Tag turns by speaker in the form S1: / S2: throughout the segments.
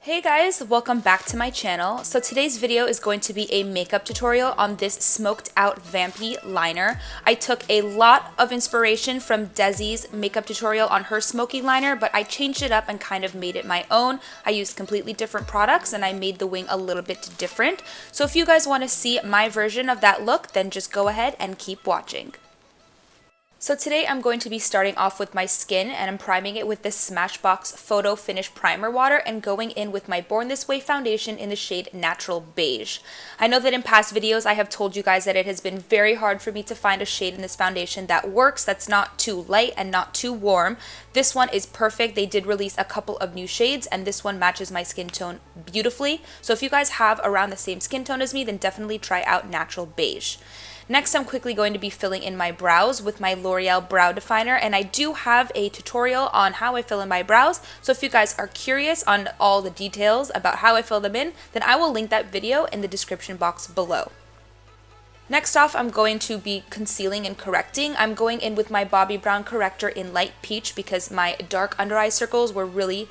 S1: Hey guys, welcome back to my channel. So today's video is going to be a makeup tutorial on this smoked out Vampy liner. I took a lot of inspiration from Desi's makeup tutorial on her Smoky liner, but I changed it up and kind of made it my own. I used completely different products and I made the wing a little bit different. So if you guys want to see my version of that look, then just go ahead and keep watching. So today I'm going to be starting off with my skin and I'm priming it with this Smashbox Photo Finish Primer Water and going in with my Born This Way foundation in the shade Natural Beige. I know that in past videos I have told you guys that it has been very hard for me to find a shade in this foundation that works, that's not too light and not too warm. This one is perfect. They did release a couple of new shades and this one matches my skin tone beautifully. So if you guys have around the same skin tone as me, then definitely try out Natural Beige. Next, I'm quickly going to be filling in my brows with my L'Oreal Brow Definer, and I do have a tutorial on how I fill in my brows, so if you guys are curious on all the details about how I fill them in, then I will link that video in the description box below. Next off, I'm going to be concealing and correcting. I'm going in with my Bobbi Brown corrector in Light Peach because my dark under eye circles were really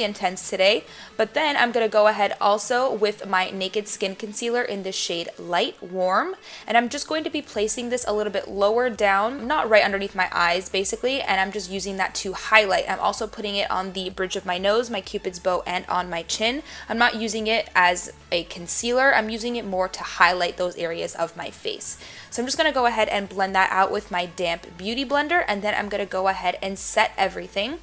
S1: intense today. But then I'm going to go ahead also with my Naked Skin Concealer in the shade Light Warm. And I'm just going to be placing this a little bit lower down, not right underneath my eyes basically, and I'm just using that to highlight. I'm also putting it on the bridge of my nose, my Cupid's bow, and on my chin. I'm not using it as a concealer, I'm using it more to highlight those areas of my face. So I'm just going to go ahead and blend that out with my damp beauty blender, and then I'm going to go ahead and set everything.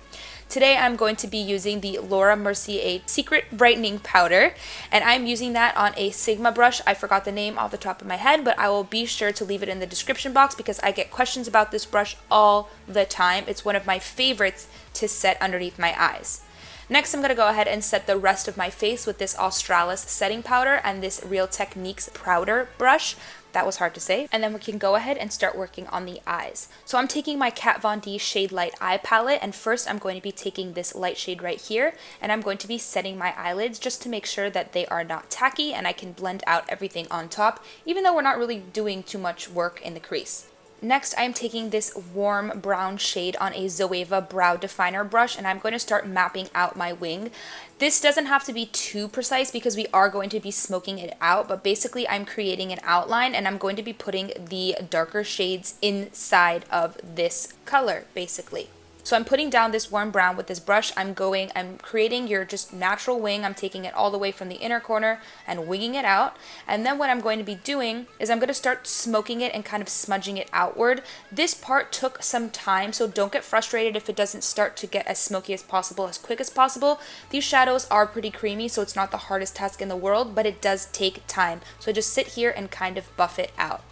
S1: Today I'm going to be using the Laura Mercier Secret Brightening Powder, and I'm using that on a Sigma brush. I forgot the name off the top of my head, but I will be sure to leave it in the description box because I get questions about this brush all the time. It's one of my favorites to set underneath my eyes. Next, I'm going to go ahead and set the rest of my face with this Australis setting powder and this Real Techniques powder brush. That was hard to say. And then we can go ahead and start working on the eyes. So I'm taking my Kat Von D Shade Light Eye Palette, and first I'm going to be taking this light shade right here, and I'm going to be setting my eyelids just to make sure that they are not tacky and I can blend out everything on top, even though we're not really doing too much work in the crease. Next, I'm taking this warm brown shade on a Zoeva Brow Definer brush, and I'm going to start mapping out my wing. This doesn't have to be too precise because we are going to be smoking it out, but basically I'm creating an outline and I'm going to be putting the darker shades inside of this color, basically. So I'm putting down this warm brown with this brush. I'm creating your just natural wing. I'm taking it all the way from the inner corner and winging it out. And then what I'm going to be doing is I'm going to start smoking it and kind of smudging it outward. This part took some time, so don't get frustrated if it doesn't start to get as smoky as possible, as quick as possible. These shadows are pretty creamy, so it's not the hardest task in the world, but it does take time. So just sit here and kind of buff it out.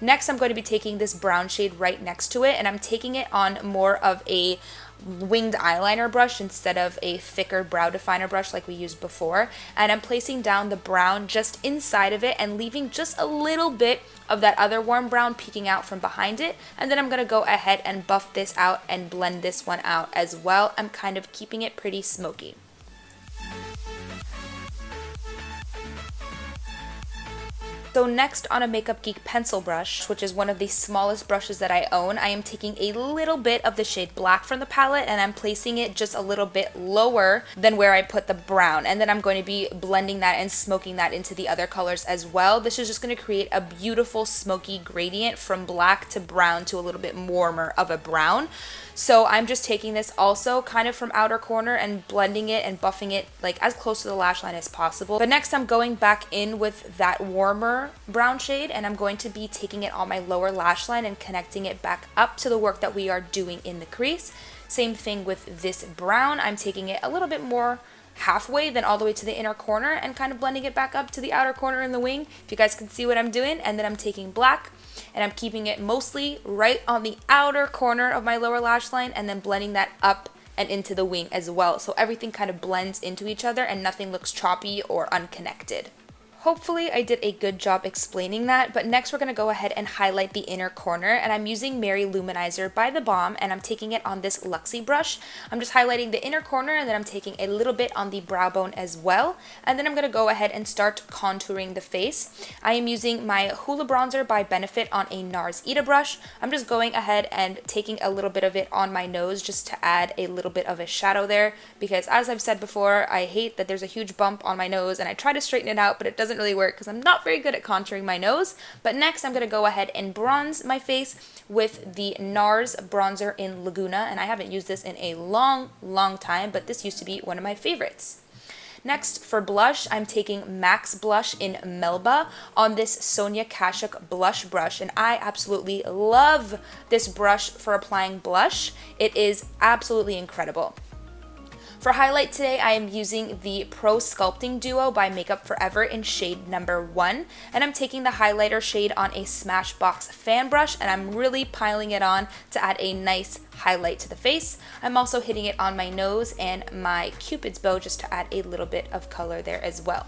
S1: Next, I'm going to be taking this brown shade right next to it, and I'm taking it on more of a winged eyeliner brush instead of a thicker brow definer brush like we used before. And I'm placing down the brown just inside of it and leaving just a little bit of that other warm brown peeking out from behind it. And then I'm going to go ahead and buff this out and blend this one out as well. I'm kind of keeping it pretty smoky. So next, on a Makeup Geek pencil brush, which is one of the smallest brushes that I own, I am taking a little bit of the shade Black from the palette and I'm placing it just a little bit lower than where I put the brown. And then I'm going to be blending that and smoking that into the other colors as well. This is just going to create a beautiful smoky gradient from black to brown to a little bit warmer of a brown. So I'm just taking this also kind of from outer corner and blending it and buffing it like as close to the lash line as possible. But next I'm going back in with that warmer brown shade and I'm going to be taking it on my lower lash line and connecting it back up to the work that we are doing in the crease. Same thing with this brown. I'm taking it a little bit more halfway then all the way to the inner corner and kind of blending it back up to the outer corner in the wing, if you guys can see what I'm doing. And then I'm taking black and I'm keeping it mostly right on the outer corner of my lower lash line and then blending that up and into the wing as well, so everything kind of blends into each other and nothing looks choppy or unconnected. Hopefully I did a good job explaining that, but next we're going to go ahead and highlight the inner corner, and I'm using Mary Luminizer by The Balm, and I'm taking it on this Luxie brush. I'm just highlighting the inner corner, and then I'm taking a little bit on the brow bone as well, and then I'm going to go ahead and start contouring the face. I am using my Hoola Bronzer by Benefit on a NARS Ita brush. I'm just going ahead and taking a little bit of it on my nose just to add a little bit of a shadow there, because as I've said before, I hate that there's a huge bump on my nose, and I try to straighten it out, but it doesn't really work because I'm not very good at contouring my nose. But next I'm going to go ahead and bronze my face with the NARS bronzer in Laguna, and I haven't used this in a long time, but this used to be one of my favorites. Next, for blush, I'm taking MAC's blush in Melba on this Sonia Kashuk blush brush, and I absolutely love this brush for applying blush. It is absolutely incredible. For highlight today, I am using the Pro Sculpting Duo by Makeup Forever in shade number 1, and I'm taking the highlighter shade on a Smashbox fan brush, and I'm really piling it on to add a nice highlight to the face. I'm also hitting it on my nose and my Cupid's bow just to add a little bit of color there as well.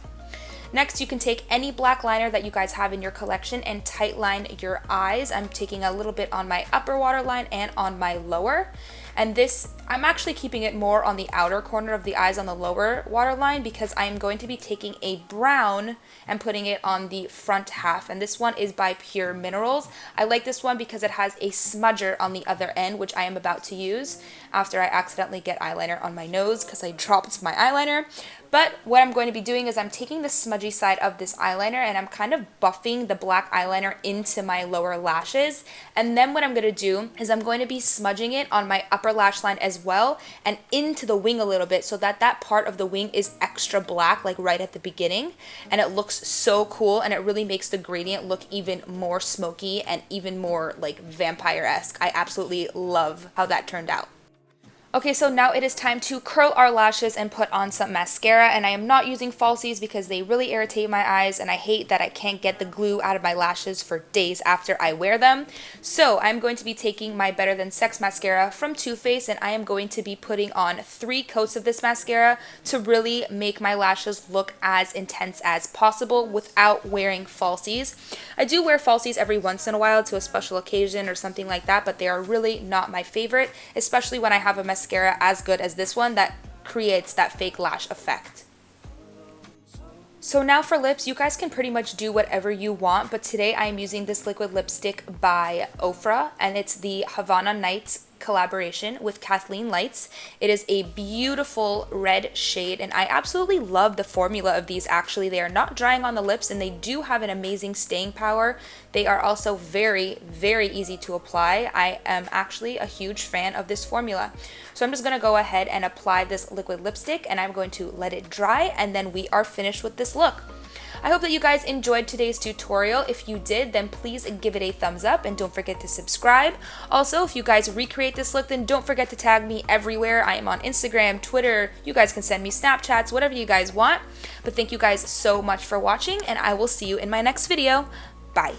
S1: Next, you can take any black liner that you guys have in your collection and tight line your eyes. I'm taking a little bit on my upper waterline and on my lower. And this, I'm actually keeping it more on the outer corner of the eyes on the lower waterline because I'm going to be taking a brown and putting it on the front half. And this one is by Pure Minerals. I like this one because it has a smudger on the other end, which I am about to use after I accidentally get eyeliner on my nose because I dropped my eyeliner. But what I'm going to be doing is I'm taking the smudgy side of this eyeliner and I'm kind of buffing the black eyeliner into my lower lashes. And then what I'm going to do is I'm going to be smudging it on my upper lash line as well and into the wing a little bit so that that part of the wing is extra black, like right at the beginning. And it looks so cool, and it really makes the gradient look even more smoky and even more like vampire-esque. I absolutely love how that turned out. Okay, so now it is time to curl our lashes and put on some mascara, and I am not using falsies because they really irritate my eyes and I hate that I can't get the glue out of my lashes for days after I wear them. So I'm going to be taking my Better Than Sex mascara from Too Faced, and I am going to be putting on 3 coats of this mascara to really make my lashes look as intense as possible without wearing falsies. I do wear falsies every once in a while to a special occasion or something like that, but they are really not my favorite, especially when I have a mascara as good as this one that creates that fake lash effect. So now for lips, you guys can pretty much do whatever you want, but today I am using this liquid lipstick by Ofra, and it's the Havana Nights collaboration with Kathleen Lights. It is a beautiful red shade, and I absolutely love the formula of these. Actually, they are not drying on the lips, and they do have an amazing staying power. They are also very easy to apply. I am actually a huge fan of this formula. So I'm just going to go ahead and apply this liquid lipstick, and I'm going to let it dry, and then we are finished with this look. I hope that you guys enjoyed today's tutorial. If you did, then please give it a thumbs up and don't forget to subscribe. Also, if you guys recreate this look, then don't forget to tag me everywhere. I am on Instagram, Twitter. You guys can send me Snapchats, whatever you guys want. But thank you guys so much for watching, and I will see you in my next video. Bye.